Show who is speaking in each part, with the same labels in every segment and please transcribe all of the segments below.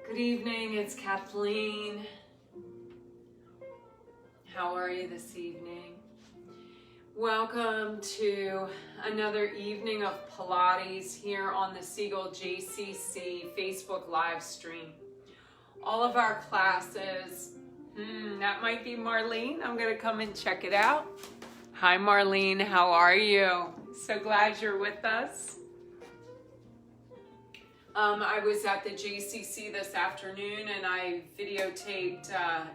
Speaker 1: Good evening, it's Kathleen. How are you this evening? Welcome to another evening of Pilates here on the Siegel JCC Facebook live stream. All of our classes, that might be Marlene. I'm gonna come and check it out. Hi Marlene, how are you? So glad you're with us. I was at the JCC this afternoon and I videotaped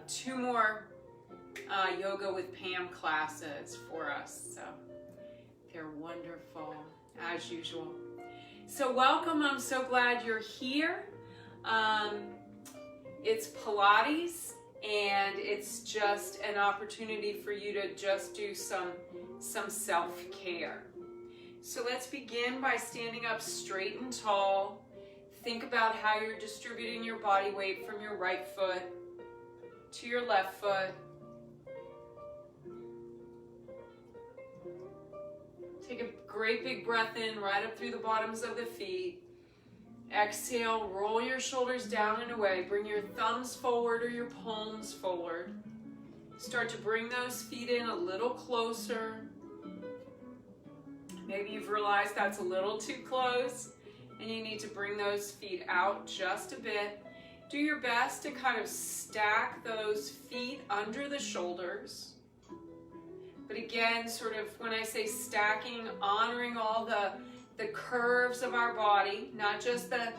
Speaker 1: 2 more Yoga with Pam classes for us. So they're wonderful as usual. So welcome, I'm so glad you're here. It's Pilates and it's just an opportunity for you to just do some self-care. So let's begin by standing up straight and tall. Think about how you're distributing your body weight from your right foot to your left foot. Take a great big breath in right up through the bottoms of the feet. Exhale, roll your shoulders down and away. Bring your thumbs forward or your palms forward. Start to bring those feet in a little closer. Maybe you've realized that's a little too close and you need to bring those feet out just a bit. Do your best to kind of stack those feet under the shoulders. But again, sort of when I say stacking, honoring all the curves of our body, not just the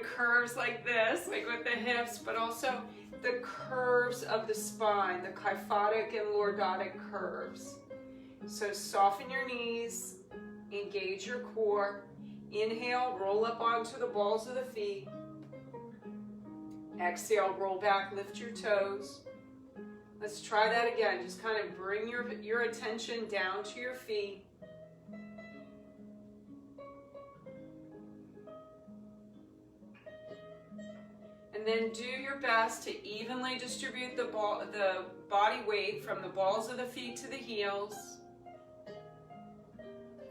Speaker 1: curves like this, like with the hips, but also the curves of the spine, the kyphotic and lordotic curves. So soften your knees, engage your core. Inhale, roll up onto the balls of the feet. Exhale, roll back, lift your toes. Let's try that again. Just kind of bring your attention down to your feet. And then do your best to evenly distribute the body weight from the balls of the feet to the heels,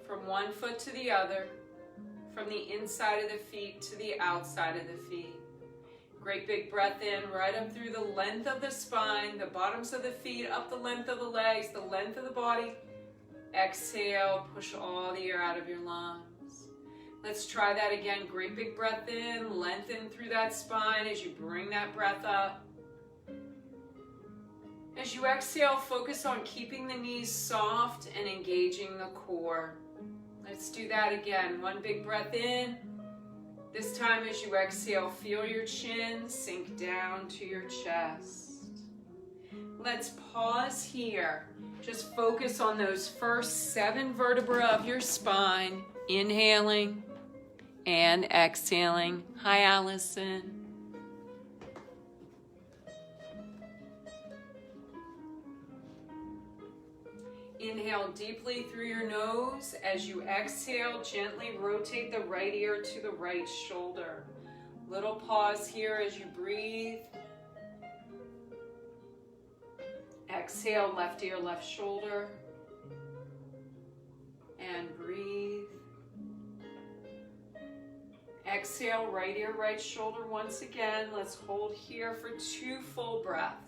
Speaker 1: from one foot to the other, from the inside of the feet to the outside of the feet. Great big breath in, right up through the length of the spine, the bottoms of the feet, up the length of the legs, the length of the body. Exhale, push all the air out of your lungs. Let's try that again. Great big breath in, lengthen through that spine as you bring that breath up. As you exhale, focus on keeping the knees soft and engaging the core. Let's do that again. One big breath in. This time as you exhale, feel your chin sink down to your chest. Let's pause here. Just focus on those first 7 vertebrae of your spine. Inhaling and exhaling. Hi, Allison. Inhale deeply through your nose. As you exhale, gently rotate the right ear to the right shoulder. Little pause here as you breathe. Exhale, left ear, left shoulder. And breathe. Exhale, right ear, right shoulder once again. Let's hold here for 2 full breaths.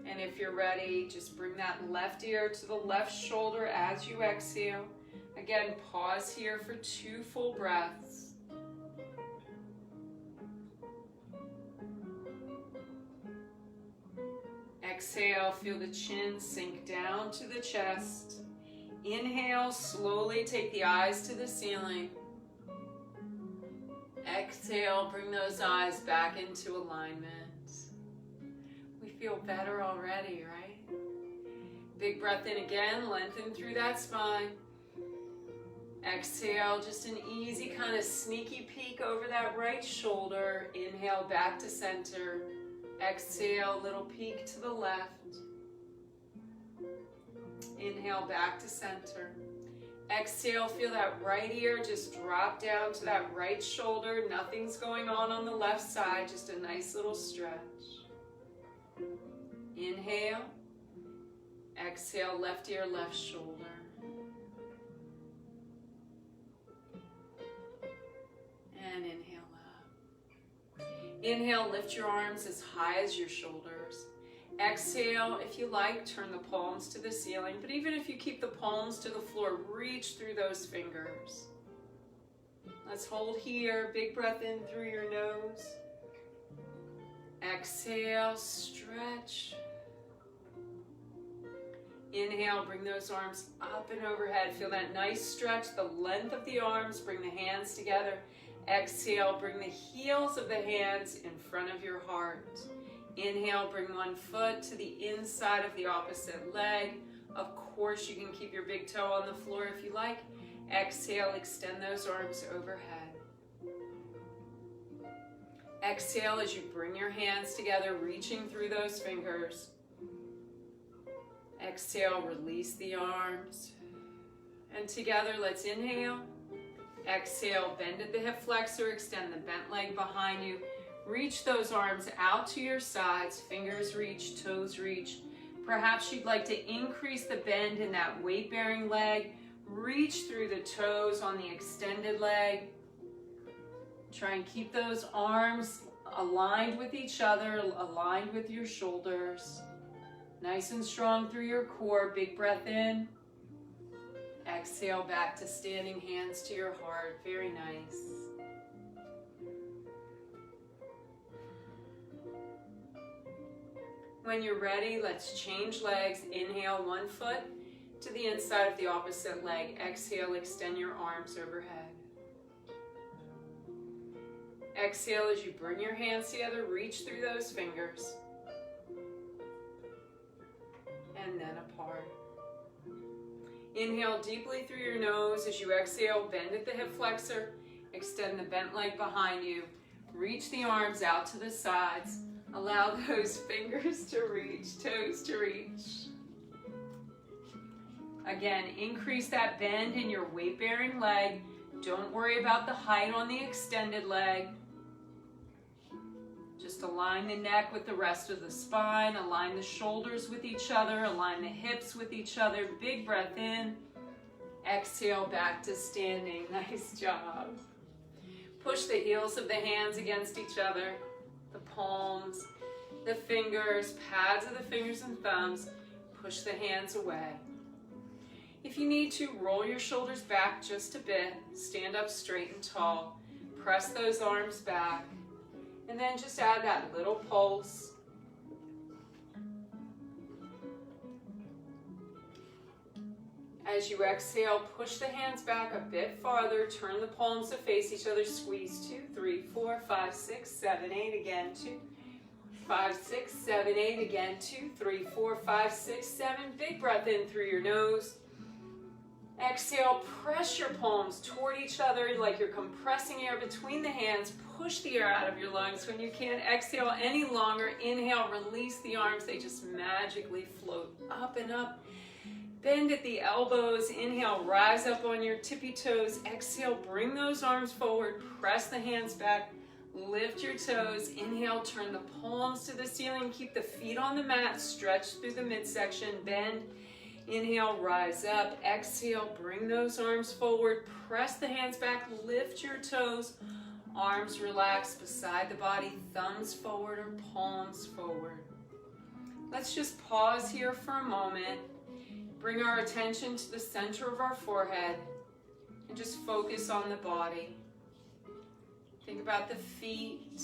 Speaker 1: And if you're ready, just bring that left ear to the left shoulder as you exhale. Again, pause here for 2 full breaths. Exhale, feel the chin sink down to the chest. Inhale, slowly take the eyes to the ceiling. Exhale, bring those eyes back into alignment. We feel better already, right? Big breath in again, lengthen through that spine. Exhale, just an easy kind of sneaky peek over that right shoulder. Inhale, back to center. Exhale, little peek to the left. Inhale, back to center. Exhale, feel that right ear just drop down to that right shoulder. Nothing's going on the left side, just a nice little stretch. Inhale. Exhale, left ear, left shoulder. and inhale up. Inhale, lift your arms as high as your shoulders. Exhale, if you like, turn the palms to the ceiling, but even if you keep the palms to the floor, reach through those fingers. Let's hold here. Big breath in through your nose. Exhale, stretch. Inhale, bring those arms up and overhead. Feel that nice stretch, the length of the arms. Bring the hands together. Exhale, bring the heels of the hands in front of your heart. Inhale, bring one foot to the inside of the opposite leg. Of course, you can keep your big toe on the floor if you like. Exhale, extend those arms overhead. Exhale as you bring your hands together, reaching through those fingers. Exhale, release the arms. And together, let's inhale. Exhale, bend at the hip flexor, extend the bent leg behind you. Reach those arms out to your sides, fingers reach, toes reach. Perhaps you'd like to increase the bend in that weight-bearing leg. Reach through the toes on the extended leg. Try and keep those arms aligned with each other, aligned with your shoulders. Nice and strong through your core. Big breath in. Exhale, back to standing, hands to your heart. Very nice. When you're ready, let's change legs. Inhale, one foot to the inside of the opposite leg. Exhale, extend your arms overhead. Exhale as you bring your hands together, reach through those fingers. And then apart. Inhale deeply through your nose. As you exhale, bend at the hip flexor. Extend the bent leg behind you. Reach the arms out to the sides. Allow those fingers to reach, toes to reach. Again, increase that bend in your weight-bearing leg. Don't worry about the height on the extended leg. Just align the neck with the rest of the spine. Align the shoulders with each other. Align the hips with each other. Big breath in. Exhale, back to standing. Nice job. Push the heels of the hands against each other. The palms, the fingers, pads of the fingers and thumbs. Push the hands away. If you need to, roll your shoulders back just a bit. Stand up straight and tall. Press those arms back. And then just add that little pulse. As you exhale, push the hands back a bit farther. Turn the palms to face each other. Squeeze 2, 3, 4, 5, 6, 7, 8. Again, 2, 5, 6, 7, 8. Again, 2, 3, 4, 5, 6, 7. Big breath in through your nose. Exhale, press your palms toward each other like you're compressing air between the hands. Push the air out of your lungs. When you can't exhale any longer, inhale, release the arms. They just magically float up and up. Bend at the elbows. Inhale, rise up on your tippy toes. Exhale, bring those arms forward. Press the hands back. Lift your toes. Inhale, turn the palms to the ceiling. Keep the feet on the mat. Stretch through the midsection. Bend. Inhale, rise up. Exhale, bring those arms forward. Press the hands back. Lift your toes. Arms relaxed beside the body. Thumbs forward or palms forward. Let's just pause here for a moment. Bring our attention to the center of our forehead and just focus on the body. Think about the feet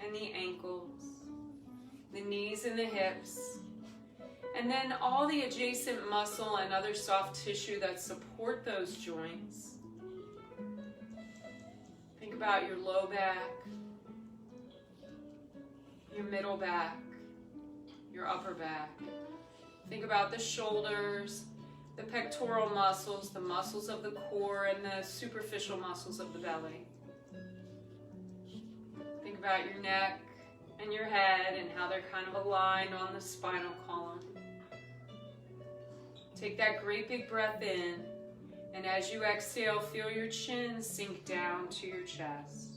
Speaker 1: and the ankles, the knees and the hips, and then all the adjacent muscle and other soft tissue that support those joints. Think about your low back, your middle back, your upper back. Think about the shoulders, the pectoral muscles, the muscles of the core, and the superficial muscles of the belly. Think about your neck and your head and how they're kind of aligned on the spinal column. Take that great big breath in, and as you exhale, feel your chin sink down to your chest.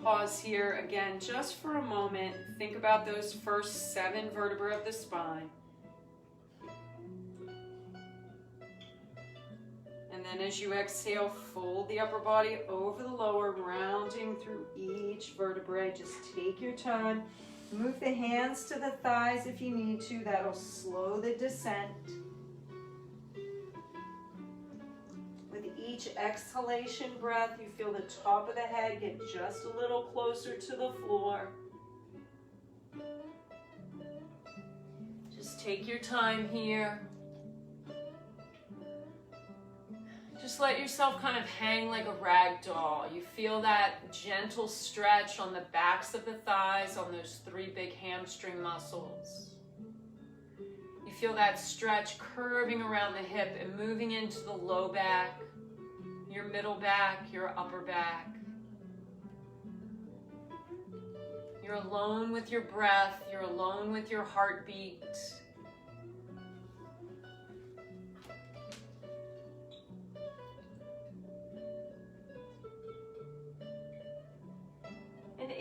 Speaker 1: Pause here again just for a moment. Think about those first 7 vertebrae of the spine. And And then as you exhale, fold the upper body over the lower, rounding through each vertebrae. Just take your time. Move the hands to the thighs if you need to. That'll slow the descent. With each exhalation breath, you feel the top of the head get just a little closer to the floor. Just take your time here. Just let yourself kind of hang like a rag doll. You feel that gentle stretch on the backs of the thighs, on those 3 big hamstring muscles. You feel that stretch curving around the hip and moving into the low back, your middle back, your upper back. You're alone with your breath. You're alone with your heartbeat.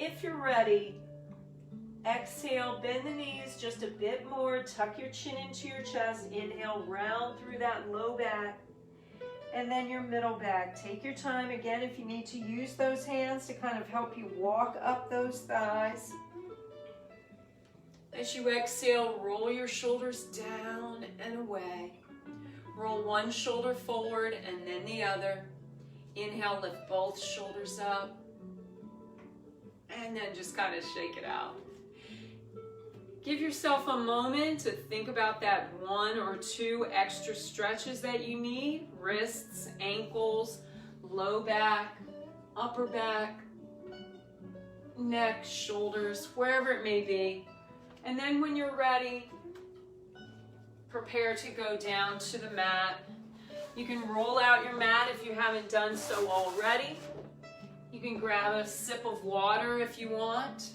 Speaker 1: If you're ready, exhale, bend the knees just a bit more, tuck your chin into your chest, inhale, round through that low back, and then your middle back. Take your time, again, if you need to use those hands to kind of help you walk up those thighs. As you exhale, roll your shoulders down and away. Roll one shoulder forward and then the other. Inhale, lift both shoulders up. And then just kind of shake it out. Give yourself a moment to think about that 1 or 2 extra stretches that you need. Wrists, ankles, low back, upper back, neck, shoulders, wherever it may be. And then when you're ready, prepare to go down to the mat. You can roll out your mat if you haven't done so already. You can grab a sip of water if you want.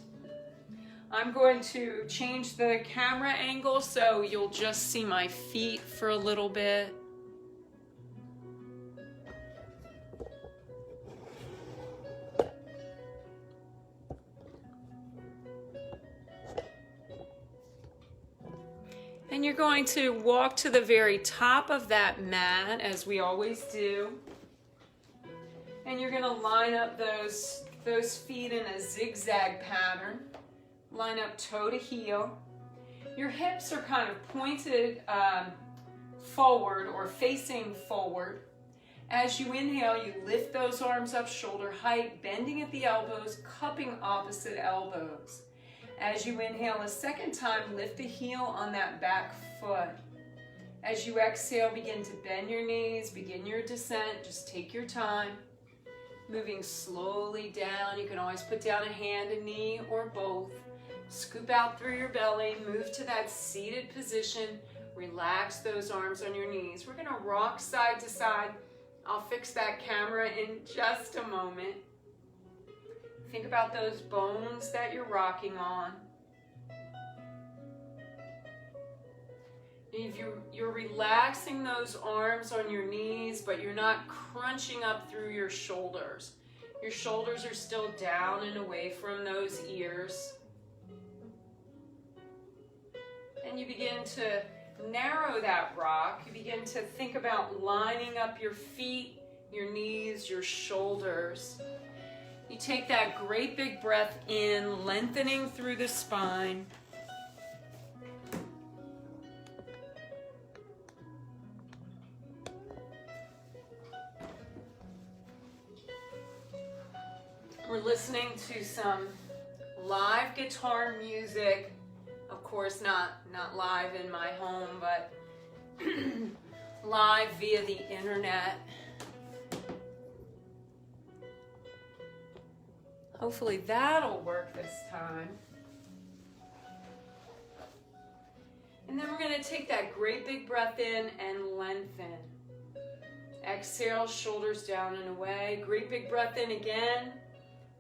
Speaker 1: I'm going to change the camera angle so you'll just see my feet for a little bit. And you're going to walk to the very top of that mat, as we always do. And you're going to line up those feet in a zigzag pattern. Line up toe to heel. Your hips are kind of pointed forward or facing forward. As you inhale, you lift those arms up shoulder height, bending at the elbows, cupping opposite elbows. As you inhale a second time, lift the heel on that back foot. As you exhale, begin to bend your knees, begin your descent. Just take your time. Moving slowly down. You can always put down a hand, a knee, or both. Scoop out through your belly. Move to that seated position. Relax those arms on your knees. We're going to rock side to side. I'll fix that camera in just a moment. Think about those bones that you're rocking on. If you're relaxing those arms on your knees, but you're not crunching up through your shoulders. Your shoulders are still down and away from those ears. And you begin to narrow that rock. You begin to think about lining up your feet, your knees, your shoulders. You take that great big breath in, lengthening through the spine. We're listening to some live guitar music. Of course, not live in my home, but live via the internet. Hopefully that'll work this time. And then we're going to take that great big breath in and lengthen. Exhale, shoulders down and away. Great big breath in again.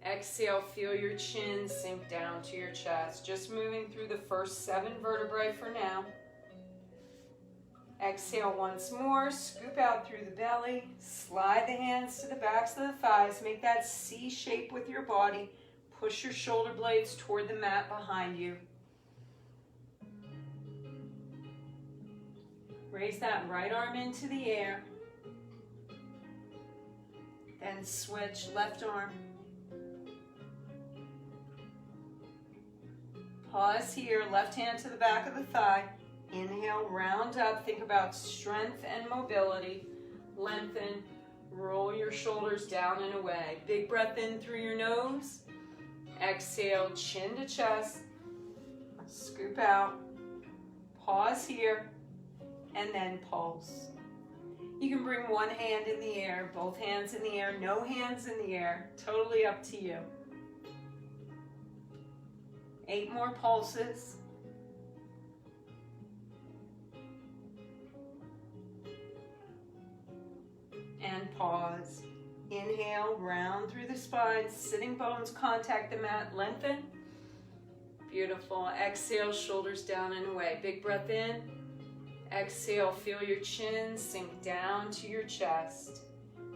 Speaker 1: Exhale, feel your chin sink down to your chest. Just moving through the first 7 vertebrae for now. Exhale once more, scoop out through the belly, slide the hands to the backs of the thighs, make that C shape with your body, push your shoulder blades toward the mat behind you. Raise that right arm into the air. And switch, left arm. Pause here, left hand to the back of the thigh. Inhale, round up. Think about strength and mobility. Lengthen, roll your shoulders down and away. Big breath in through your nose. Exhale, chin to chest. Scoop out. Pause here, and then pulse. You can bring one hand in the air, both hands in the air, no hands in the air. Totally up to you. 8 more pulses. And pause. Inhale, round through the spine, sitting bones contact the mat, lengthen. Beautiful. Exhale, shoulders down and away. Big breath in. Exhale, feel your chin sink down to your chest.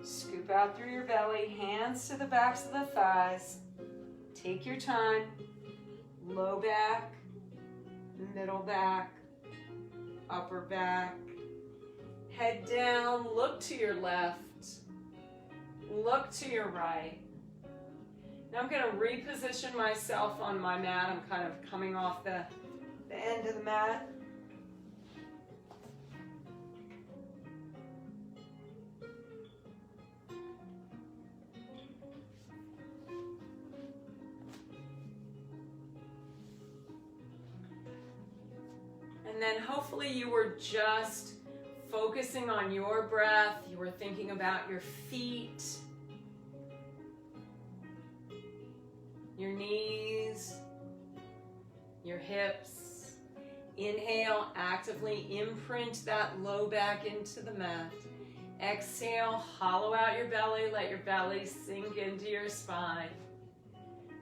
Speaker 1: Scoop out through your belly, hands to the backs of the thighs. Take your time. Low back, middle back, upper back. Head down, look to your left, look to your right. Now I'm going to reposition myself on my mat. I'm kind of coming off the end of the mat. And then hopefully you were just focusing on your breath. You were thinking about your feet, your knees, your hips. Inhale, actively imprint that low back into the mat. Exhale, hollow out your belly, let your belly sink into your spine.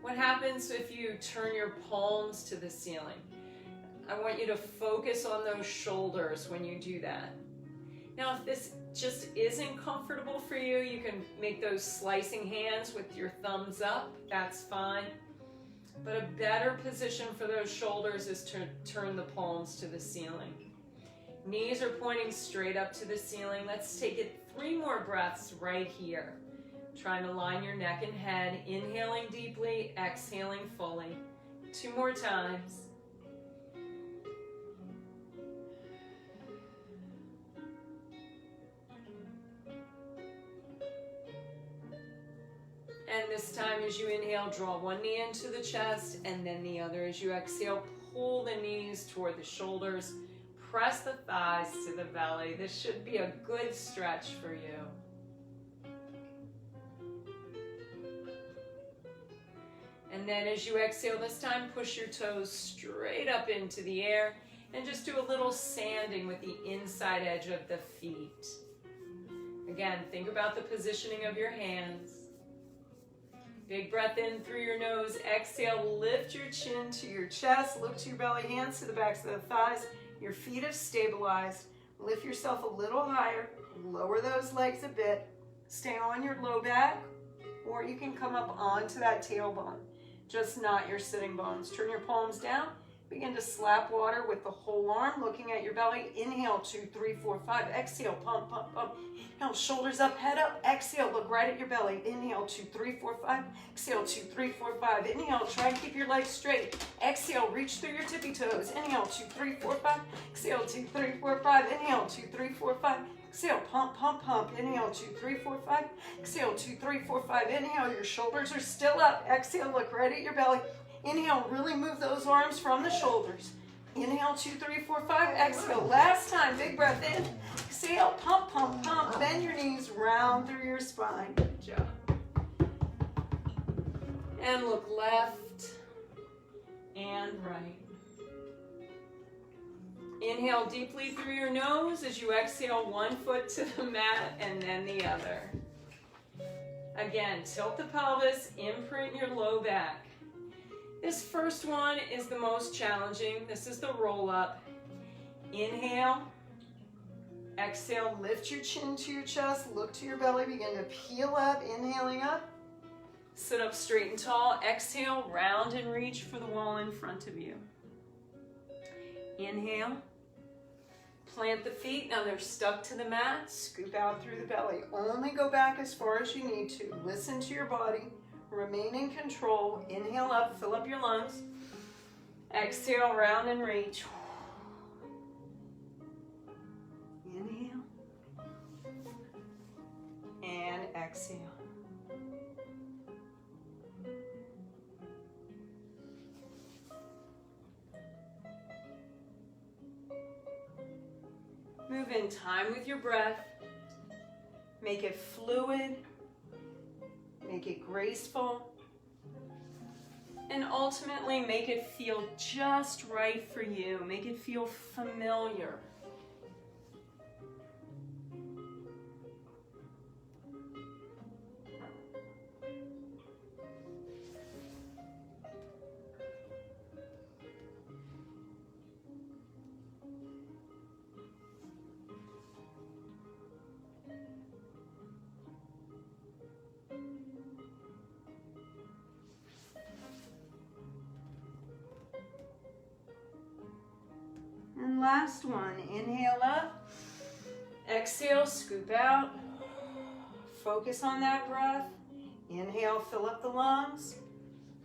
Speaker 1: What happens if you turn your palms to the ceiling? I want you to focus on those shoulders when you do that. Now, if this just isn't comfortable for you, you can make those slicing hands with your thumbs up. That's fine. But a better position for those shoulders is to turn the palms to the ceiling. Knees are pointing straight up to the ceiling. Let's take it 3 more breaths right here. Trying to line your neck and head. Inhaling deeply, exhaling fully. 2 more times. And this time as you inhale, draw one knee into the chest and then the other. As you exhale, pull the knees toward the shoulders. Press the thighs to the belly. This should be a good stretch for you. And then as you exhale this time, push your toes straight up into the air and just do a little sanding with the inside edge of the feet. Again, think about the positioning of your hands. Big breath in through your nose. Exhale, lift your chin to your chest. Look to your belly, hands to the backs of the thighs. Your feet have stabilized. Lift yourself a little higher. Lower those legs a bit. Stay on your low back, or you can come up onto that tailbone. Just not your sitting bones. Turn your palms down. Begin to slap water with the whole arm, looking at your belly. Inhale, 2, 3, 4, 5. Exhale, pump, pump, pump. Inhale, shoulders up, head up. Exhale, look right at your belly. Inhale, 2, 3, 4, 5. Exhale, 2, 3, 4, 5. Inhale, try to keep your legs straight. Exhale, reach through your tippy toes. Inhale, 2, 3, 4, 5. Exhale, 2, 3, 4, 5. Inhale, 2, 3, 4, 5. Exhale, pump, pump, pump. Inhale, 2, 3, 4, 5. Exhale, 2, 3, 4, 5. Inhale, your shoulders are still up. Exhale, look right at your belly. Inhale, really move those arms from the shoulders. Inhale, 2, 3, 4, 5. Exhale, last time, big breath in. Exhale, pump, pump, pump. Bend your knees round through your spine. Good job. And look left and right. Inhale deeply through your nose as you exhale, one foot to the mat and then the other. Again, tilt the pelvis, imprint your low back. This first one is the most challenging. This is the roll up. Inhale. Exhale, lift your chin to your chest, look to your belly, begin to peel up, inhaling up. Sit up straight and tall. Exhale, round and reach for the wall in front of you. Inhale. Plant the feet. Now they're stuck to the mat. Scoop out through the belly. Only go back as far as you need to. Listen to your body. Remain in control. Inhale up, fill up your lungs. Exhale, round and reach. Inhale. And exhale. Move in time with your breath. Make it fluid. Make it graceful. And ultimately make it feel just right for you. Make it feel familiar. And last one, inhale up, exhale, scoop out, focus on that breath, inhale, fill up the lungs,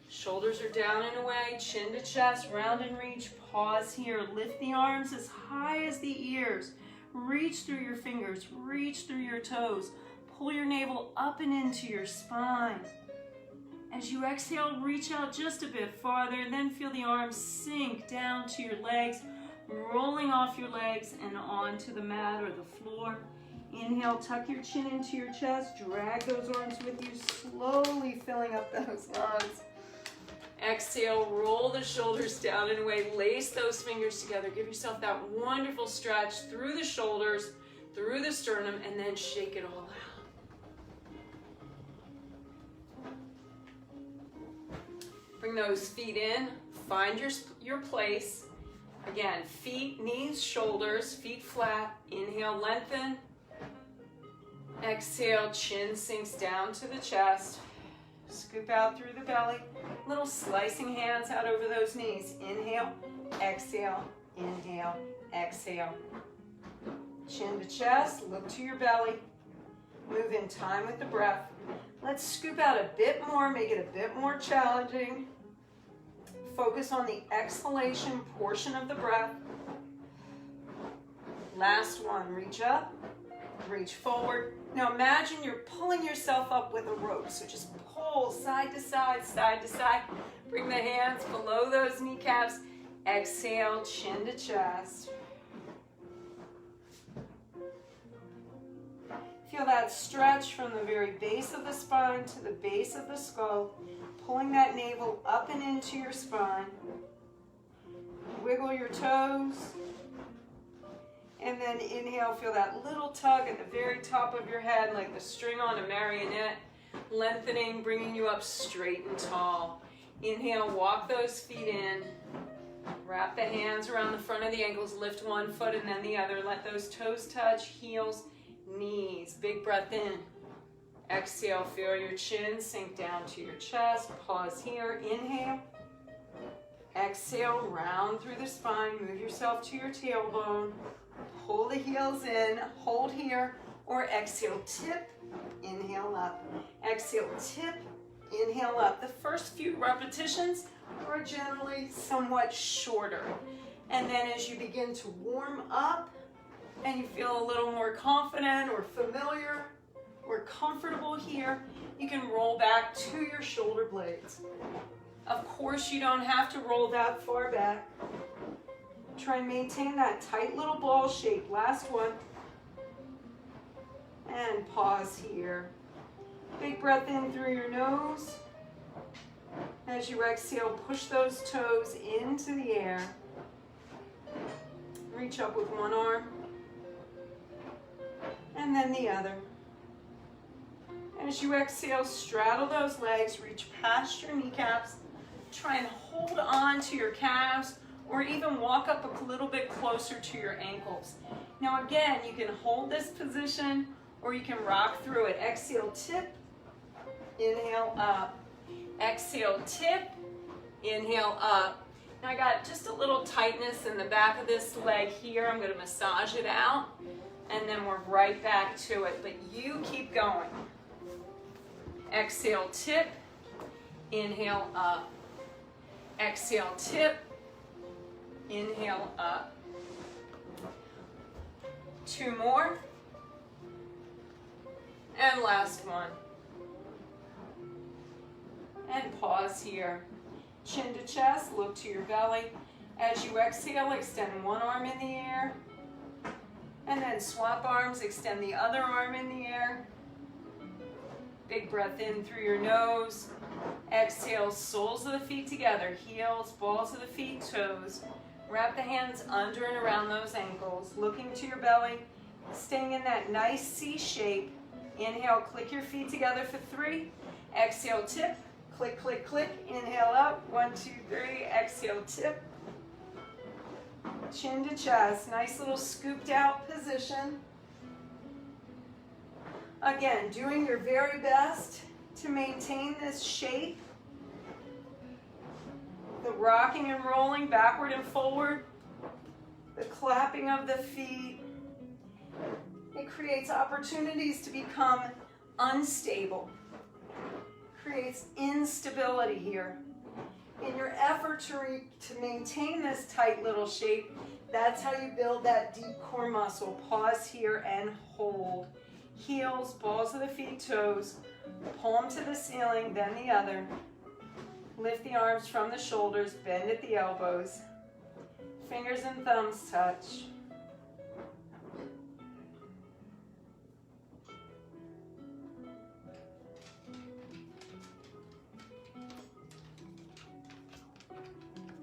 Speaker 1: shoulders are down and away, chin to chest, round and reach, pause here, lift the arms as high as the ears, reach through your fingers, reach through your toes, pull your navel up and into your spine. As you exhale, reach out just a bit farther, then feel the arms sink down to your legs, rolling off your legs and onto the mat or the floor. Inhale, tuck your chin into your chest, drag those arms with you, slowly filling up those lungs. Exhale, roll the shoulders down and away, lace those fingers together, give yourself that wonderful stretch through the shoulders, through the sternum, and then shake it all out. Bring those feet in, find your place. Again, feet, knees, shoulders, feet flat. Inhale, lengthen. Exhale, chin sinks down to the chest. Scoop out through the belly. Little slicing hands out over those knees. Inhale, exhale, inhale, exhale. Chin to chest, look to your belly. Move in time with the breath. Let's scoop out a bit more, make it a bit more challenging. Focus on the exhalation portion of the breath. Last one, reach up, reach forward. Now imagine you're pulling yourself up with a rope, so just pull side to side, side to side. Bring the hands below those kneecaps. Exhale, chin to chest. Feel that stretch from the very base of the spine to the base of the skull. Pulling that navel up and into your spine. Wiggle your toes. And then inhale, feel that little tug at the very top of your head like the string on a marionette. Lengthening, bringing you up straight and tall. Inhale, walk those feet in. Wrap the hands around the front of the ankles. Lift one foot and then the other. Let those toes touch, heels, knees. Big breath in. Exhale, feel your chin sink down to your chest. Pause here. Inhale. Exhale, round through the spine. Move yourself to your tailbone. Pull the heels in. Hold here. Or exhale, tip. Inhale up. Exhale, tip. Inhale up. The first few repetitions are generally somewhat shorter. And then as you begin to warm up and you feel a little more confident or familiar, we're comfortable here, you can roll back to your shoulder blades. Of course, you don't have to roll that far back. Try and maintain that tight little ball shape. Last one. And pause here. Big breath in through your nose. As you exhale, push those toes into the air. Reach up with one arm. And then the other. As you exhale, straddle those legs, reach past your kneecaps. Try and hold on to your calves or even walk up a little bit closer to your ankles. Now again, you can hold this position or you can rock through it. Exhale, tip, inhale up. Exhale, tip, inhale up. Now I got just a little tightness in the back of this leg here. I'm going to massage it out, and then we're right back to it. But you keep going. Exhale, tip. Inhale, up. Exhale, tip. Inhale, up. 2 more. And last one. And pause here. Chin to chest, look to your belly. As you exhale, extend one arm in the air. And then swap arms, extend the other arm in the air. Big breath in through your nose. Exhale, soles of the feet together, heels, balls of the feet, toes. Wrap the hands under and around those ankles, looking to your belly, staying in that nice C shape. Inhale, click your feet together for 3. Exhale, tip. Click, click, click. Inhale up. 1, 2, 3. Exhale, tip. Chin to chest. Nice little scooped out position. Again, doing your very best to maintain this shape. The rocking and rolling backward and forward. The clapping of the feet. It creates opportunities to become unstable. Creates instability here. In your effort to maintain this tight little shape, that's how you build that deep core muscle. Pause here and hold. Heels, balls of the feet, toes, palm to the ceiling, then the other. Lift the arms from the shoulders, bend at the elbows. Fingers and thumbs touch.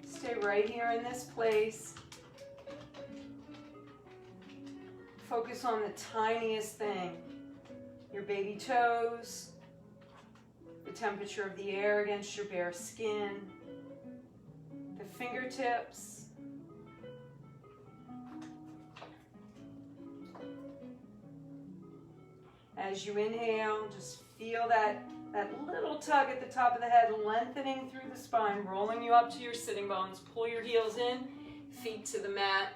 Speaker 1: Stay right here in this place. Focus on the tiniest thing. Your baby toes, the temperature of the air against your bare skin, the fingertips. As you inhale, just feel that little tug at the top of the head, lengthening through the spine, rolling you up to your sitting bones. Pull your heels in, feet to the mat,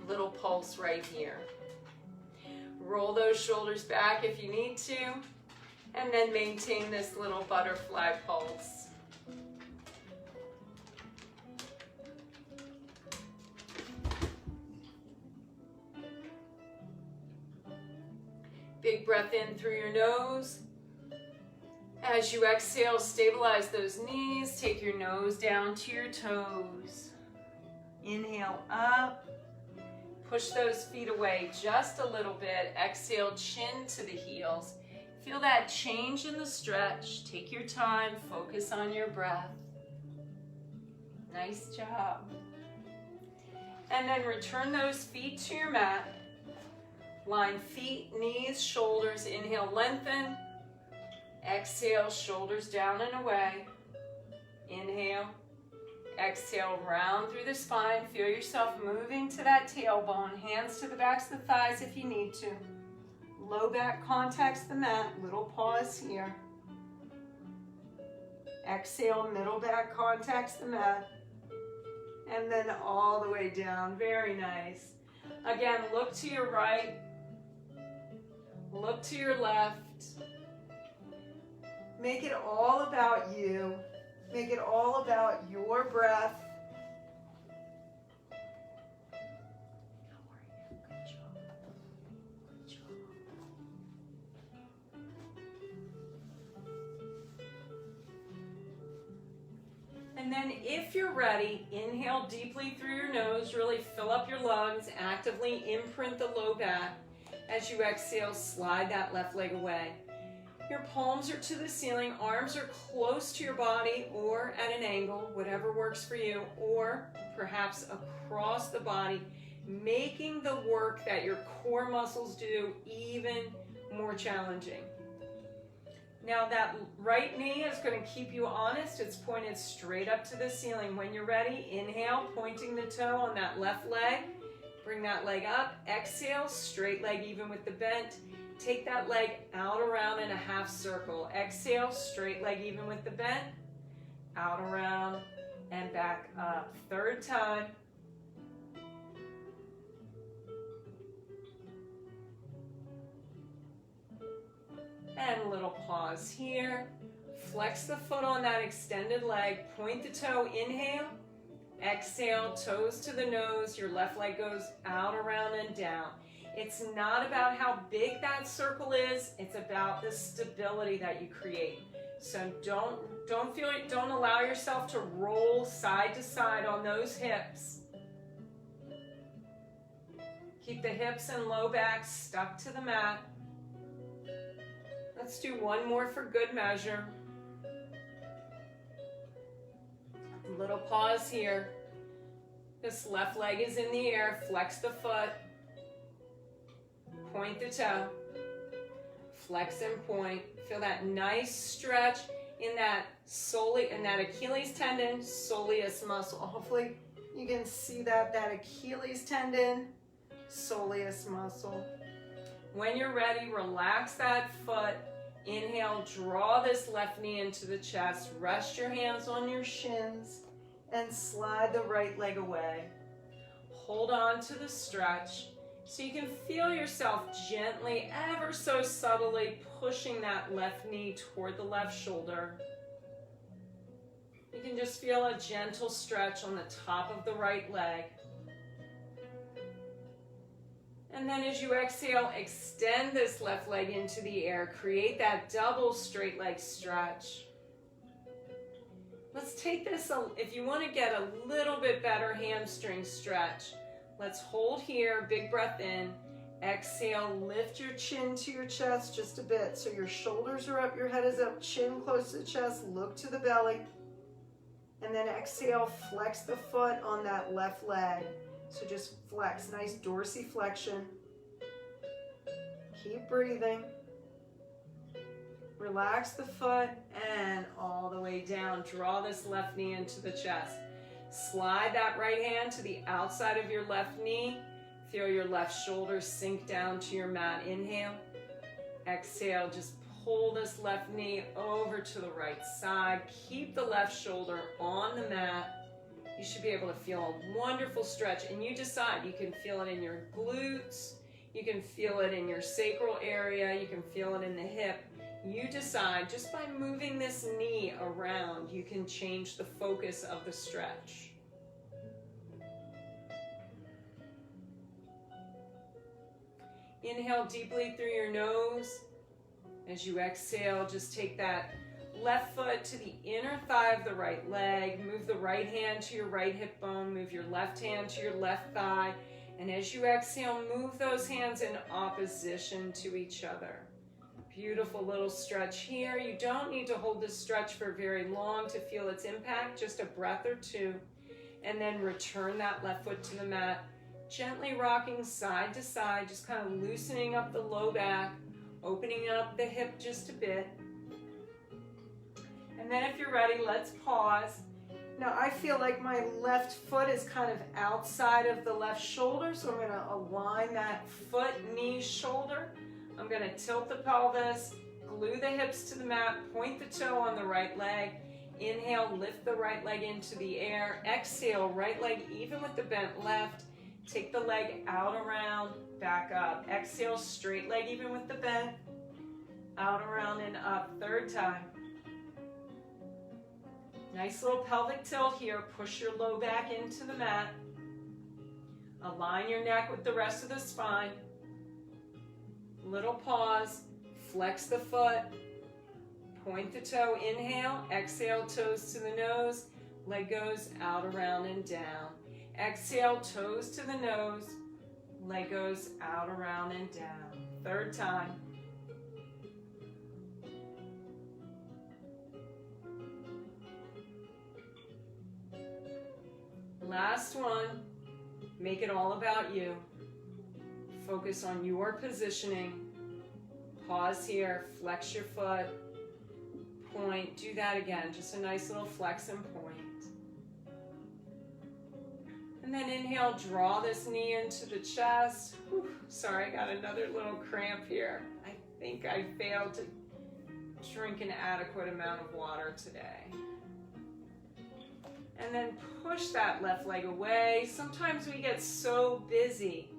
Speaker 1: little pulse right here. Roll those shoulders back if you need to, and then maintain this little butterfly pulse. Big breath in through your nose. As you exhale, stabilize those knees. Take your nose down to your toes. Inhale up. Push those feet away just a little bit. Exhale, chin to the heels. Feel that change in the stretch. Take your time. Focus on your breath. Nice job. And then return those feet to your mat. Line feet, knees, shoulders. Inhale, lengthen. Exhale, shoulders down and away. Inhale. Exhale, round through the spine. Feel yourself moving to that tailbone. Hands to the backs of the thighs if you need to. Low back contacts the mat. Little pause here. Exhale, middle back contacts the mat. And then all the way down. Very nice. Again, look to your right. Look to your left. Make it all about you. Make it all about your breath. Good job. Good job. And then if you're ready, inhale deeply through your nose. Really fill up your lungs. Actively imprint the low back. As you exhale, slide that left leg away. Your palms are to the ceiling, arms are close to your body or at an angle, whatever works for you, or perhaps across the body, making the work that your core muscles do even more challenging. Now that right knee is going to keep you honest. It's pointed straight up to the ceiling. When you're ready, inhale, pointing the toe on that left leg. Bring that leg up. Exhale, straight leg even with the bent. Take that leg out around in a half circle. Exhale, straight leg even with the bent. Out around. and back up. Third time. And a little pause here. Flex the foot on that extended leg. Point the toe. Inhale. Exhale. Toes to the nose. Your left leg goes out, around, and down. It's not about how big that circle is. It's about the stability that you create. So don't allow yourself to roll side to side on those hips. Keep the hips and low back stuck to the mat. Let's do one more for good measure. A little pause here. This left leg is in the air. Flex the foot. Point the toe. Flex and point. Feel that nice stretch in that Achilles tendon, soleus muscle. Hopefully you can see that Achilles tendon, soleus muscle. When you're ready, relax that foot. Inhale, draw this left knee into the chest. Rest your hands on your shins and slide the right leg away. Hold on to the stretch so you can feel yourself gently, ever so subtly pushing that left knee toward the left shoulder. You can just feel a gentle stretch on the top of the right leg. And then as you exhale, extend this left leg into the air. Create that double straight leg stretch. Let's take this, if you want to get a little bit better hamstring stretch, let's hold here, big breath in. Exhale, lift your chin to your chest just a bit. So your shoulders are up, your head is up, chin close to the chest, look to the belly. And then exhale, flex the foot on that left leg. So just flex, nice dorsiflexion. Keep breathing. Relax the foot and all the way down. Draw this left knee into the chest. Slide that right hand to the outside of your left knee. Feel your left shoulder sink down to your mat. Inhale. Exhale, just pull this left knee over to the right side. Keep the left shoulder on the mat. You should be able to feel a wonderful stretch, and you decide. You can feel it in your glutes, you can feel it in your sacral area, you can feel it in the hip. You decide, just by moving this knee around, you can change the focus of the stretch. Inhale deeply through your nose. As you exhale, just take that left foot to the inner thigh of the right leg. Move the right hand to your right hip bone. Move your left hand to your left thigh. And as you exhale, move those hands in opposition to each other. Beautiful little stretch here. You don't need to hold this stretch for very long to feel its impact, just a breath or two. And then return that left foot to the mat. Gently rocking side to side, just kind of loosening up the low back, opening up the hip just a bit. And then if you're ready, let's pause. Now I feel like my left foot is kind of outside of the left shoulder, so I'm going to align that foot, knee, shoulder. I'm going to tilt the pelvis, glue the hips to the mat, point the toe on the right leg. Inhale, lift the right leg into the air. Exhale, right leg even with the bent left. Take the leg out, around, back up. Exhale, straight leg even with the bend. Out, around, and up. Third time. Nice little pelvic tilt here. Push your low back into the mat. Align your neck with the rest of the spine. Little pause. Flex the foot. Point the toe. Inhale. Exhale, toes to the nose. Leg goes out, around, and down. Exhale, toes to the nose. Leg goes out, around, and down. Third time. Last one. Make it all about you. Focus on your positioning. Pause here. Flex your foot. Point. Do that again. Just a nice little flex and point. And then inhale, draw this knee into the chest. Whew, sorry, I got another little cramp here. I think I failed to drink an adequate amount of water today. And then push that left leg away. Sometimes we get so busy.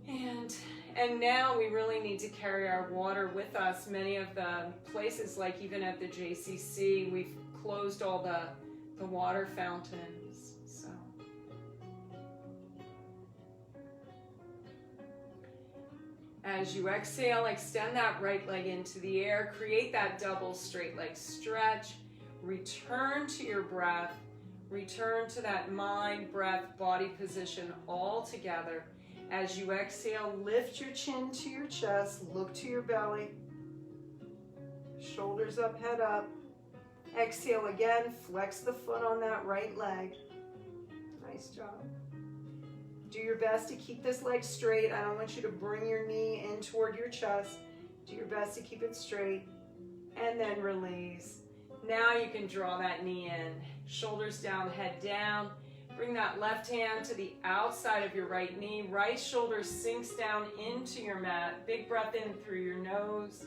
Speaker 1: And now we really need to carry our water with us. Many of the places, like even at the JCC, we've closed all the water fountains. So as you exhale, extend that right leg into the air. Create that double straight leg stretch. Return to your breath. Return to that mind, breath, body position all together. As you exhale, lift your chin to your chest, look to your belly. Shoulders up, head up. Exhale again, flex the foot on that right leg. Nice job. Do your best to keep this leg straight. I don't want you to bring your knee in toward your chest. Do your best to keep it straight. And then release. Now you can draw that knee in. Shoulders down, head down. Bring that left hand to the outside of your right knee. Right shoulder sinks down into your mat. Big breath in through your nose.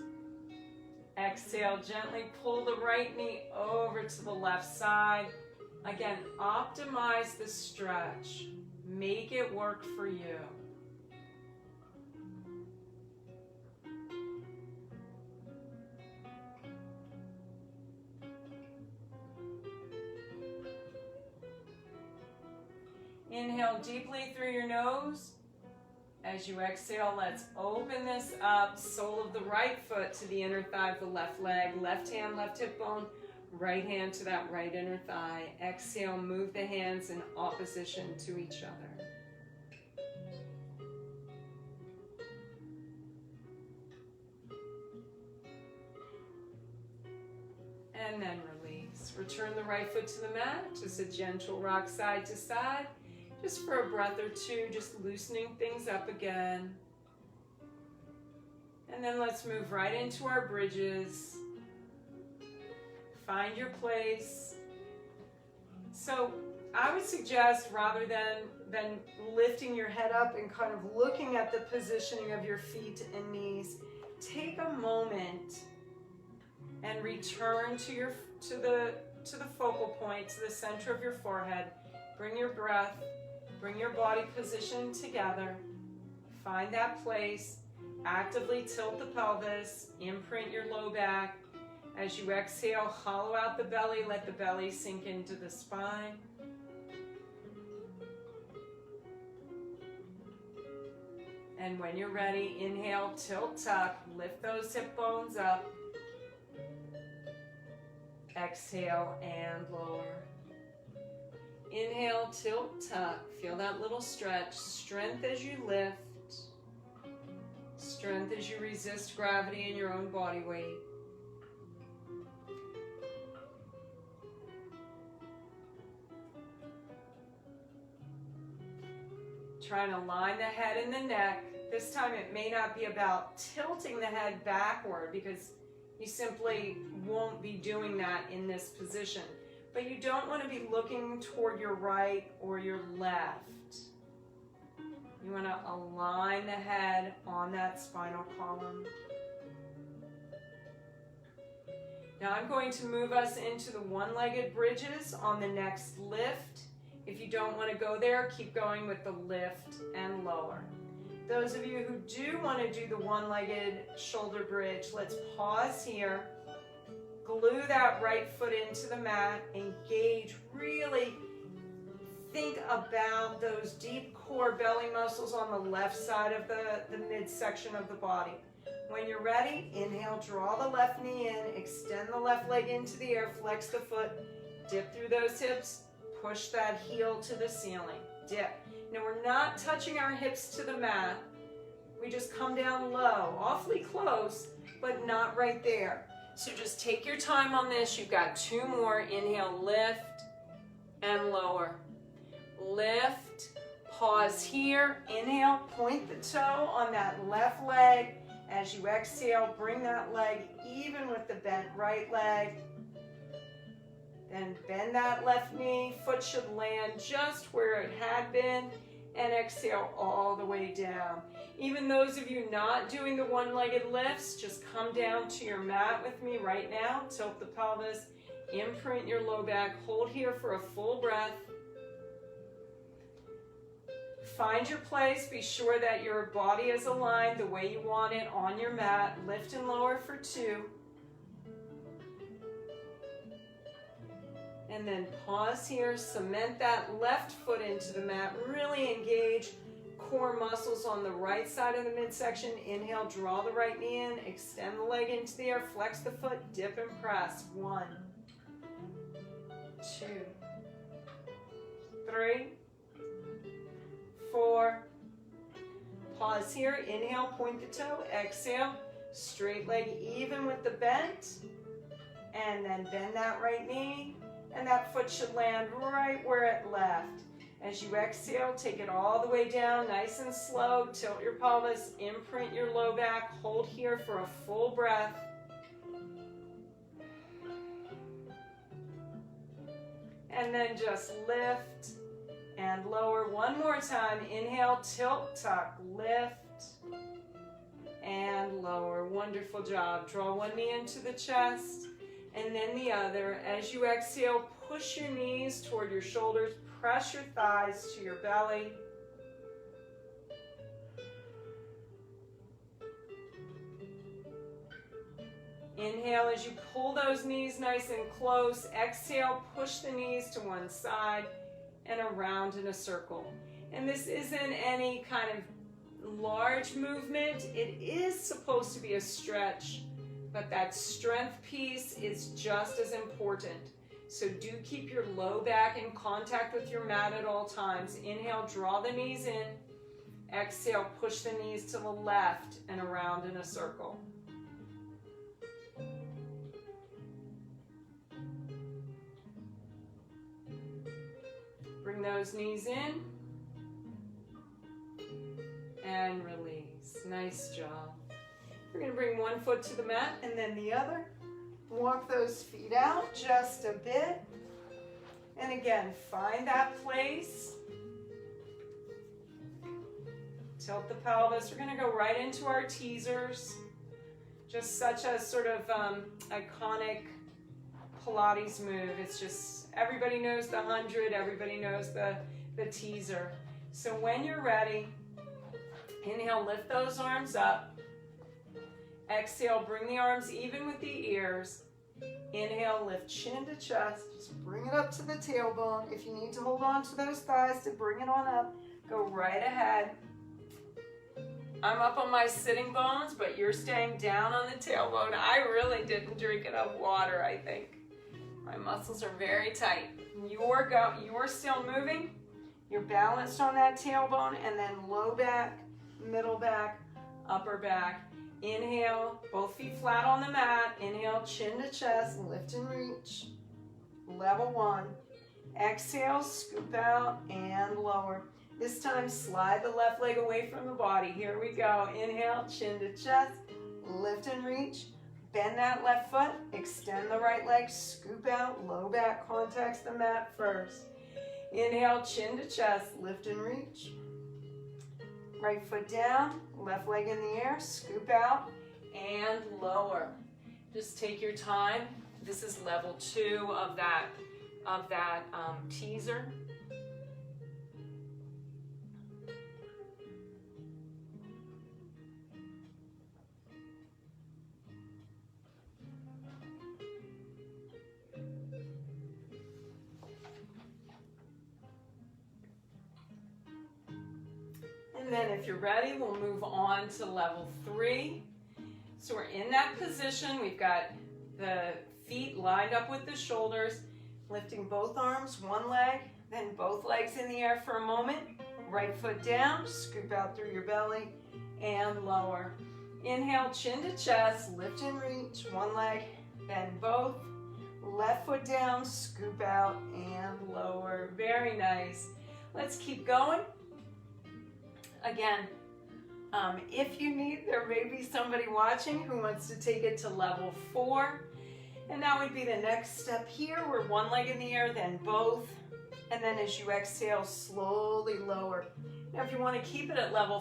Speaker 1: Exhale, gently pull the right knee over to the left side. Again, optimize the stretch. Make it work for you. Inhale deeply through your nose. As you exhale, let's open this up. Sole of the right foot to the inner thigh of the left leg. Left hand, left hip bone. Right hand to that right inner thigh. Exhale, move the hands in opposition to each other. And then release. Return the right foot to the mat. Just a gentle rock side to side. Just for a breath or two, just loosening things up again. And then let's move right into our bridges. Find your place. So I would suggest, rather than lifting your head up and kind of looking at the positioning of your feet and knees, take a moment and return to the focal point, to the center of your forehead. Bring your breath. Bring your body position together. Find that place. Actively tilt the pelvis. Imprint your low back. As you exhale, hollow out the belly. Let the belly sink into the spine. And when you're ready, inhale, tilt, tuck. Lift those hip bones up. Exhale and lower. Inhale, tilt, tuck. Feel that little stretch. Strength as you lift. Strength as you resist gravity in your own body weight. Try to align the head and the neck. This time it may not be about tilting the head backward, because you simply won't be doing that in this position. But you don't want to be looking toward your right or your left. You want to align the head on that spinal column. Now I'm going to move us into the one-legged bridges on the next lift. If you don't want to go there, keep going with the lift and lower. Those of you who do want to do the one-legged shoulder bridge, let's pause here. Glue that right foot into the mat. Engage, really think about those deep core belly muscles on the left side of the midsection of the body. When you're ready, inhale, draw the left knee in, extend the left leg into the air, flex the foot, dip through those hips, push that heel to the ceiling, dip. Now we're not touching our hips to the mat. We just come down low, awfully close, but not right there. So just take your time on this. You've got two more. Inhale, lift and lower. Lift, pause here. Inhale, point the toe on that left leg. As you exhale, bring that leg even with the bent right leg. Then bend that left knee. Foot should land just where it had been. And exhale all the way down. Even those of you not doing the one-legged lifts, just come down to your mat with me right now. Tilt the pelvis. imprint your low back. Hold here for a full breath. Find your place. Be sure that your body is aligned the way you want it on your mat. Lift and lower for 2. And then pause here. Cement that left foot into the mat. Really engage core muscles on the right side of the midsection. Inhale, draw the right knee in. Extend the leg into the air. Flex the foot. Dip and press. 1, 2, 3, 4. Pause here. Inhale, point the toe. Exhale, straight leg even with the bent. And then bend that right knee. And that foot should land right where it left. As you exhale, take it all the way down, nice and slow. Tilt your pelvis, imprint your low back. Hold here for a full breath. And then just lift and lower. One more time. Inhale, tilt, tuck, lift, and lower. Wonderful job. Draw one knee into the chest, and then the other. As you exhale, push your knees toward your shoulders. Press your thighs to your belly. Inhale as you pull those knees nice and close. Exhale, push the knees to one side and around in a circle. And this isn't any kind of large movement. It is supposed to be a stretch, but that strength piece is just as important. So do keep your low back in contact with your mat at all times. Inhale, draw the knees in. Exhale, push the knees to the left and around in a circle. Bring those knees in and release. Nice job. We're going to bring one foot to the mat and then the other. Walk those feet out just a bit. And again, find that place. Tilt the pelvis. We're going to go right into our teasers. Just such a sort of iconic Pilates move. It's just, everybody knows the 100, everybody knows the teaser. So when you're ready, inhale, lift those arms up. Exhale, bring the arms even with the ears. Inhale, lift chin to chest. Just bring it up to the tailbone. If you need to hold on to those thighs to bring it on up, go right ahead. I'm up on my sitting bones, but you're staying down on the tailbone. I really didn't drink enough water, I think. My muscles are very tight. You're still moving. You're balanced on that tailbone, and then low back, middle back, upper back. Inhale, both feet flat on the mat. Inhale, chin to chest, lift and reach. Level 1. Exhale, scoop out and lower. This time, slide the left leg away from the body. Here we go. Inhale, chin to chest, lift and reach. Bend that left foot, extend the right leg, scoop out, low back contacts the mat first. Inhale, chin to chest, lift and reach. Right foot down, left leg in the air, scoop out and lower. Just take your time. This is level 2 of that teaser. And then if you're ready, we'll move on to level 3. So we're in that position. We've got the feet lined up with the shoulders, lifting both arms, one leg, then both legs in the air for a moment. Right foot down, scoop out through your belly and lower. Inhale, chin to chest, lift and reach, one leg, bend both. Left foot down, scoop out and lower. Very nice. Let's keep going. Again, if you need, there may be somebody watching who wants to take it to level 4. And that would be the next step here. We're one leg in the air, then both. And then as you exhale, slowly lower. Now if you want to keep it at level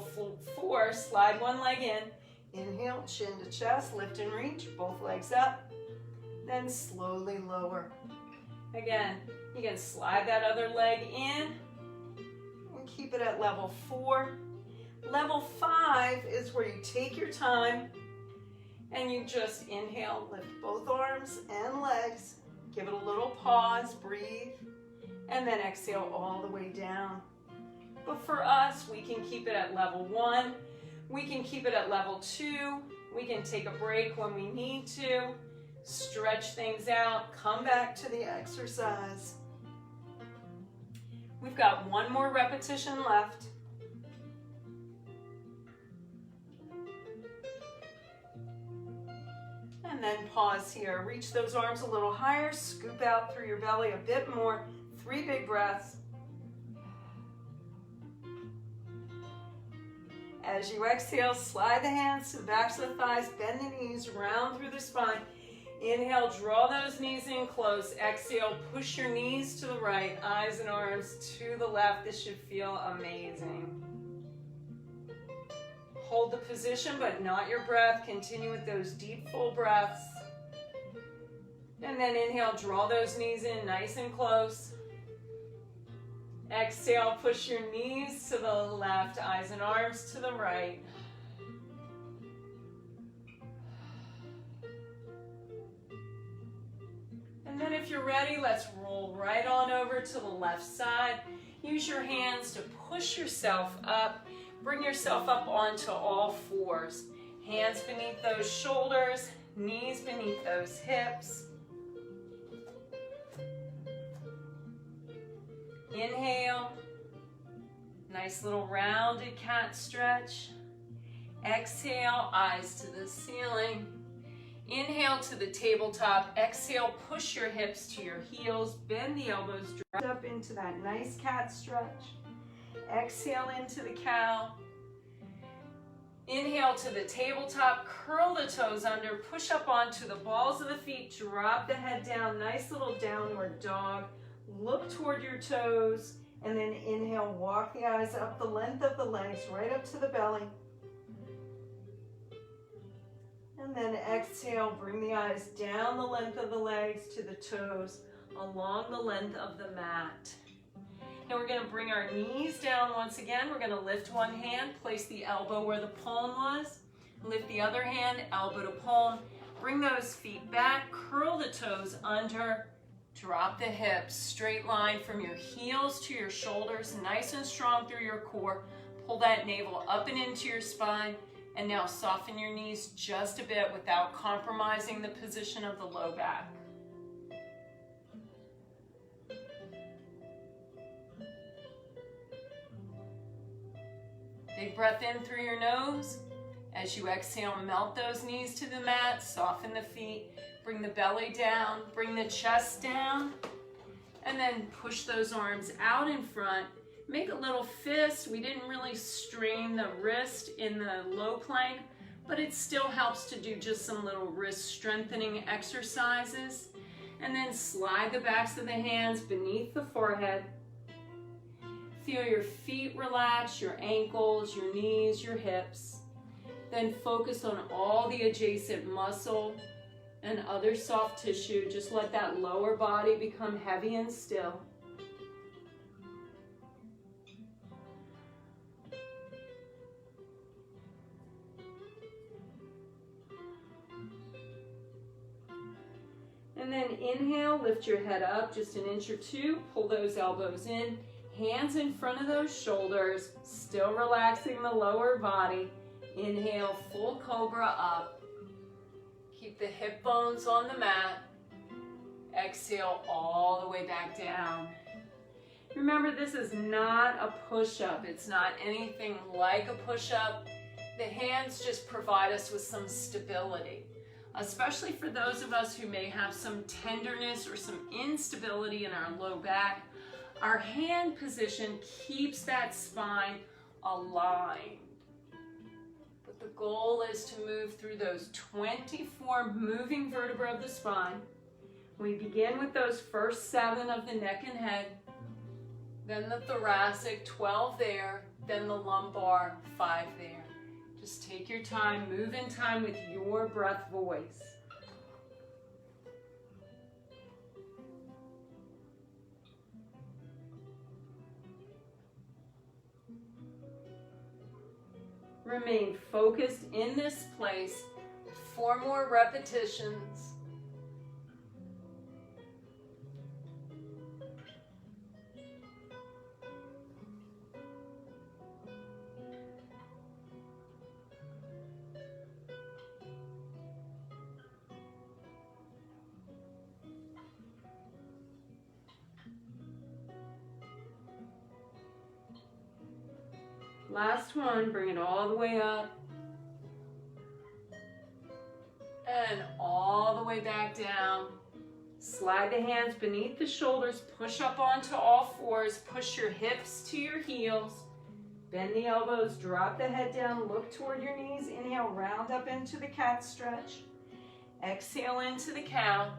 Speaker 1: 4, slide one leg in. Inhale, chin to chest, lift and reach, both legs up. then slowly lower. Again, you can slide that other leg in and keep it at level 4. Level 5 is where you take your time and you just inhale, lift both arms and legs, give it a little pause, breathe, and then exhale all the way down. But for us, we can keep it at level 1, we can keep it at level 2, we can take a break when we need to, stretch things out, come back to the exercise. We've got one more repetition left. And then pause here. Reach those arms a little higher, scoop out through your belly a bit more. 3 big breaths. As you exhale, slide the hands to the backs of the thighs, bend the knees, round through the spine. Inhale, draw those knees in close. Exhale, push your knees to the right, eyes and arms to the left. This should feel amazing. Hold the position, but not your breath. Continue with those deep, full breaths. And then inhale, draw those knees in nice and close. Exhale, push your knees to the left, eyes and arms to the right. And then if you're ready, let's roll right on over to the left side. Use your hands to push yourself up. Bring yourself up onto all fours. Hands beneath those shoulders, knees beneath those hips. Inhale, nice little rounded cat stretch. Exhale, eyes to the ceiling. Inhale to the tabletop. Exhale, push your hips to your heels. Bend the elbows, drop up into that nice cat stretch. Exhale into the cow. Inhale to the tabletop, curl the toes under, push up onto the balls of the feet, drop the head down, nice little downward dog. Look toward your toes, and then inhale, walk the eyes up the length of the legs, right up to the belly. And then exhale, bring the eyes down the length of the legs to the toes, along the length of the mat. Now we're going to bring our knees down once again. We're going to lift one hand, place the elbow where the palm was. Lift the other hand, elbow to palm. Bring those feet back, curl the toes under, drop the hips, straight line from your heels to your shoulders, nice and strong through your core. Pull that navel up and into your spine. And now soften your knees just a bit without compromising the position of the low back. Big breath in through your nose. As you exhale, melt those knees to the mat, soften the feet, bring the belly down, bring the chest down, and then push those arms out in front. Make a little fist. We didn't really strain the wrist in the low plank, but it still helps to do just some little wrist strengthening exercises. And then slide the backs of the hands beneath the forehead. Feel your feet relax, your ankles, your knees, your hips. Then focus on all the adjacent muscle and other soft tissue. Just let that lower body become heavy and still. And then inhale, lift your head up just an inch or two, pull those elbows in, hands in front of those shoulders, still relaxing the lower body. Inhale, full cobra up. Keep the hip bones on the mat. Exhale all the way back down. Remember, this is not a push-up. It's not anything like a push-up. The hands just provide us with some stability, especially for those of us who may have some tenderness or some instability in our low back. Our hand position keeps that spine aligned. But the goal is to move through those 24 moving vertebrae of the spine. We begin with those first 7 of the neck and head, then the thoracic, 12 there, then the lumbar, 5 there. Just take your time, move in time with your breath voice. Remain focused in this place. 4 more repetitions. Last one, bring it all the way up. And all the way back down. Slide the hands beneath the shoulders, push up onto all fours, push your hips to your heels. Bend the elbows, drop the head down, look toward your knees. Inhale, round up into the cat stretch. Exhale into the cow.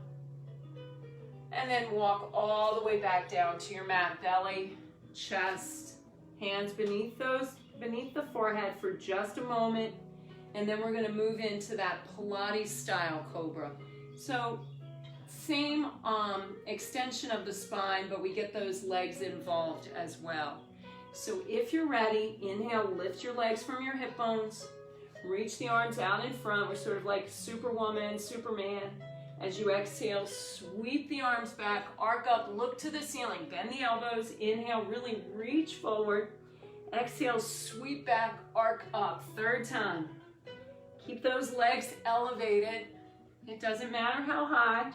Speaker 1: And then walk all the way back down to your mat. Belly, chest, hands beneath the forehead for just a moment. And then we're going to move into that Pilates style cobra. So same extension of the spine, but we get those legs involved as well. So if you're ready, inhale, lift your legs from your hip bones. Reach the arms out in front. We're sort of like Superwoman, Superman. As you exhale, sweep the arms back, arc up, look to the ceiling, bend the elbows. Inhale, really reach forward. Exhale, sweep back, arc up. 3rd time. Keep those legs elevated. It doesn't matter how high.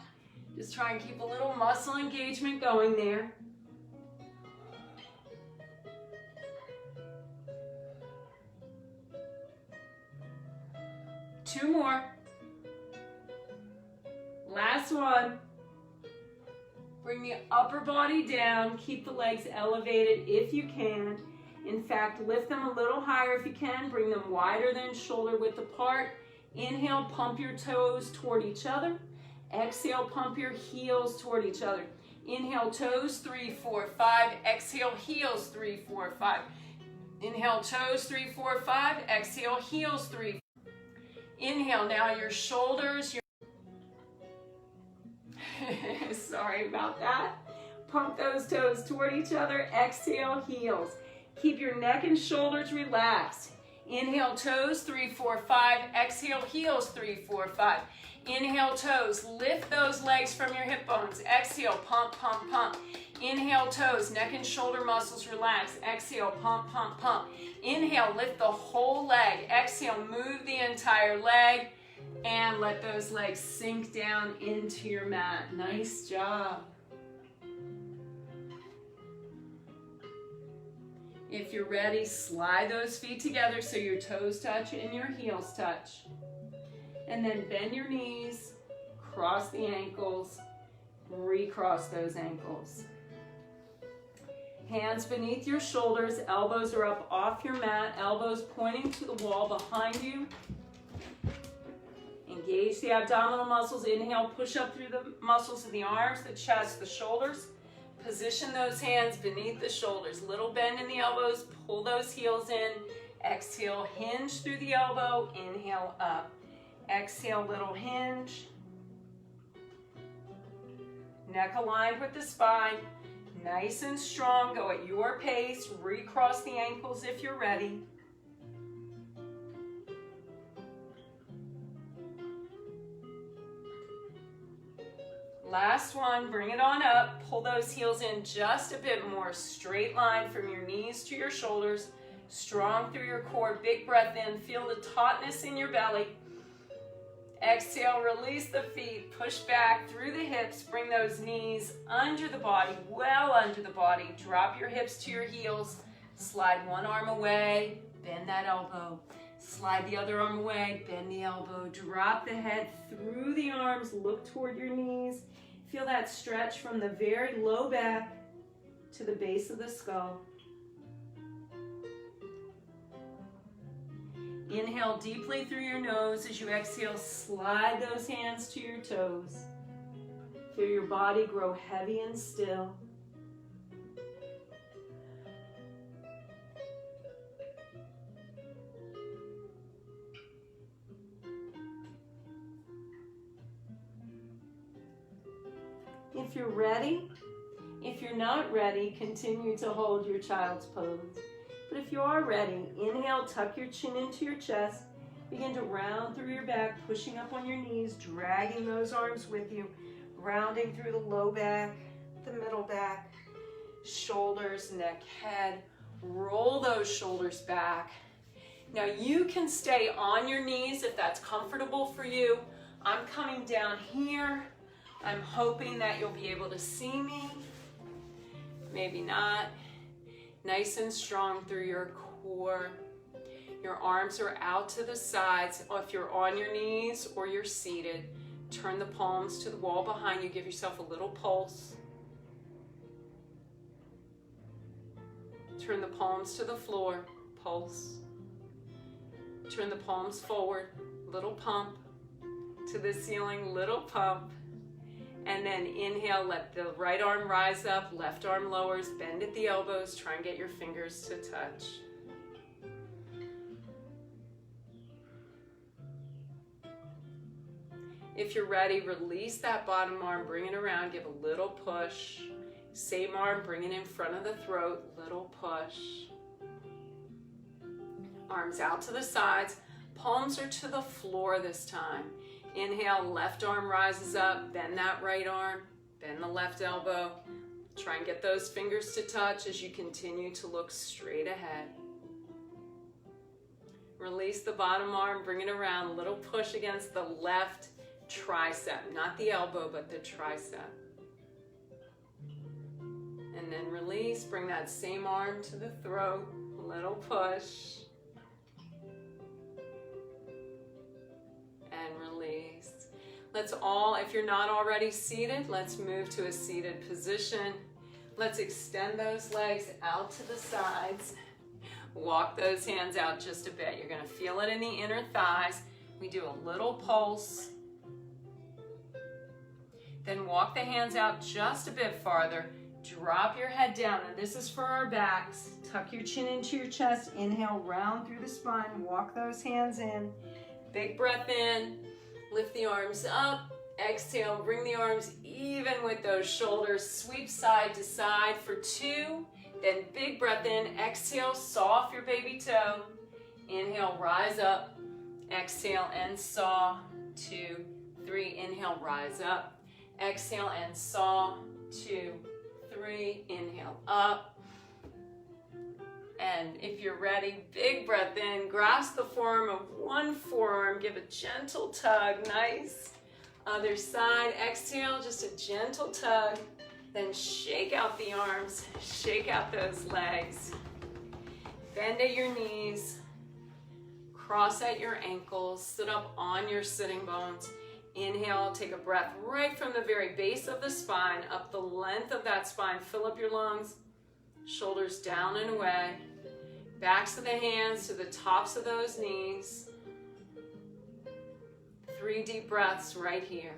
Speaker 1: Just try and keep a little muscle engagement going there. Two more. Last one. Bring the upper body down. Keep the legs elevated if you can. In fact, lift them a little higher if you can. Bring them wider than shoulder width apart. Inhale, pump your toes toward each other. Exhale, pump your heels toward each other. Inhale, toes, 3, 4, 5. Exhale, heels, 3, 4, 5. Inhale, toes, 3, 4, 5. Exhale, heels, 3. Inhale, now your shoulders. Sorry about that. Pump those toes toward each other. Exhale, heels. Keep your neck and shoulders relaxed. Inhale, toes, 3, 4, 5. Exhale, heels, 3, 4, 5. Inhale, toes. Lift those legs from your hip bones. Exhale, pump, pump, pump. Inhale, toes. Neck and shoulder muscles relax. Exhale, pump, pump, pump. Inhale, lift the whole leg. Exhale, move the entire leg. And let those legs sink down into your mat. Nice job. If you're ready, slide those feet together so your toes touch and your heels touch. And then bend your knees, cross the ankles, recross those ankles. Hands beneath your shoulders, elbows are up off your mat, elbows pointing to the wall behind you. Engage the abdominal muscles. Inhale, push up through the muscles of the arms, the chest, the shoulders. Position those hands beneath the shoulders. Little bend in the elbows. Pull those heels in. Exhale, hinge through the elbow. Inhale, up. Exhale, little hinge. Neck aligned with the spine. Nice and strong. Go at your pace. Recross the ankles if you're ready. Last one, bring it on up. Pull those heels in just a bit more. Straight line from your knees to your shoulders. Strong through your core. Big breath in. Feel the tautness in your belly. Exhale, release the feet. Push back through the hips. Bring those knees under the body, well under the body. Drop your hips to your heels. Slide one arm away. Bend that elbow. Slide the other arm away. Bend the elbow. Drop the head through the arms. Look toward your knees. Feel that stretch from the very low back to the base of the skull. Inhale deeply through your nose. As you exhale, slide those hands to your toes. Feel your body grow heavy and still. If you're ready, if you're not ready, continue to hold your child's pose. But if
Speaker 2: if you are ready, inhale, tuck your chin into your chest. Begin to round through your back, pushing up on your knees, dragging those arms with you, rounding through the low back, the middle back, shoulders, neck, head. Roll those shoulders back. Now you can stay on your knees if that's comfortable for you. I'm coming down here. I'm hoping that you'll be able to see me. Maybe not. Nice and strong through your core. Your arms are out to the sides. If you're on your knees or you're seated, turn the palms to the wall behind you. Give yourself a little pulse. Turn the palms to the floor, pulse. Turn the palms forward, little pump. To the ceiling, little pump. And then inhale, let the right arm rise up, left arm lowers, bend at the elbows, try and get your fingers to touch. If you're ready, release that bottom arm, bring it around, give a little push. Same arm, bring it in front of the throat, little push. Arms out to the sides, palms are to the floor this time. Inhale, left arm rises up, bend that right arm, bend the left elbow. Try and get those fingers to touch as you continue to look straight ahead. Release the bottom arm, bring it around, little push against the left tricep, not the elbow, but the tricep. And then release, bring that same arm to the throat, little push. And release. Let's all, if you're not already seated, let's move to a seated position. Let's extend those legs out to the sides. Walk those hands out just a bit. You're going to feel it in the inner thighs. We do a little pulse. Then walk the hands out just a bit farther. Drop your head down. And this is for our backs. Tuck your chin into your chest. Inhale, round through the spine. Walk those hands in. Big breath in. Lift the arms up. Exhale, bring the arms even with those shoulders. Sweep side to side for 2. Then big breath in. Exhale, saw off your baby toe. Inhale, rise up. Exhale and saw. 2, 3. Inhale, rise up. Exhale and saw. 2, 3. Inhale up. And if you're ready, big breath in. Grasp the forearm of one forearm. Give a gentle tug. Nice. Other side. Exhale, just a gentle tug. Then shake out the arms. Shake out those legs. Bend at your knees. Cross at your ankles. Sit up on your sitting bones. Inhale, take a breath right from the very base of the spine, up the length of that spine. Fill up your lungs, shoulders down and away. Backs of the hands to the tops of those knees. 3 deep breaths right here.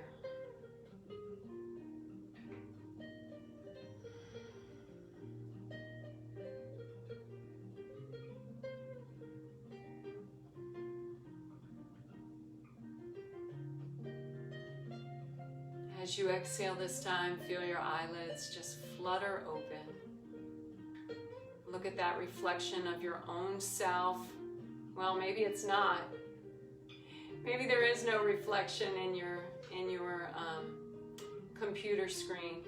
Speaker 2: As you exhale this time, feel your eyelids just flutter open. Look at that reflection of your own self. Well, maybe it's not. Maybe there is no reflection in your computer screen.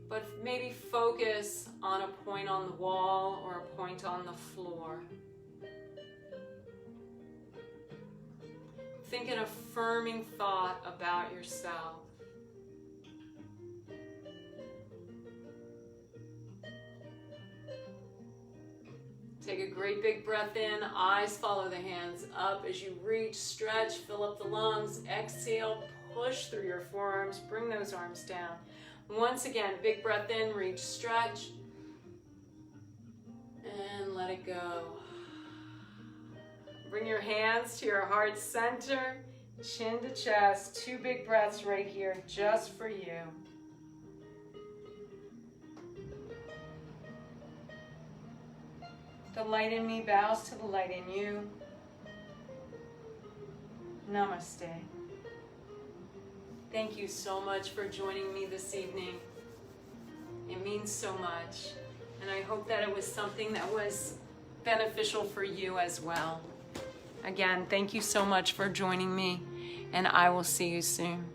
Speaker 2: But maybe focus on a point on the wall or a point on the floor. Think an affirming thought about yourself. Take a great big breath in, eyes follow the hands up as you reach, stretch, fill up the lungs, exhale, push through your forearms, bring those arms down. Once again, big breath in, reach, stretch, and let it go. Bring your hands to your heart center, chin to chest, 2 big breaths right here just for you. The light in me bows to the light in you. Namaste. Thank you so much for joining me this evening. It means so much. And I hope that it was something that was
Speaker 1: beneficial for you as well. Again, thank you so much for joining me, and I will see you soon.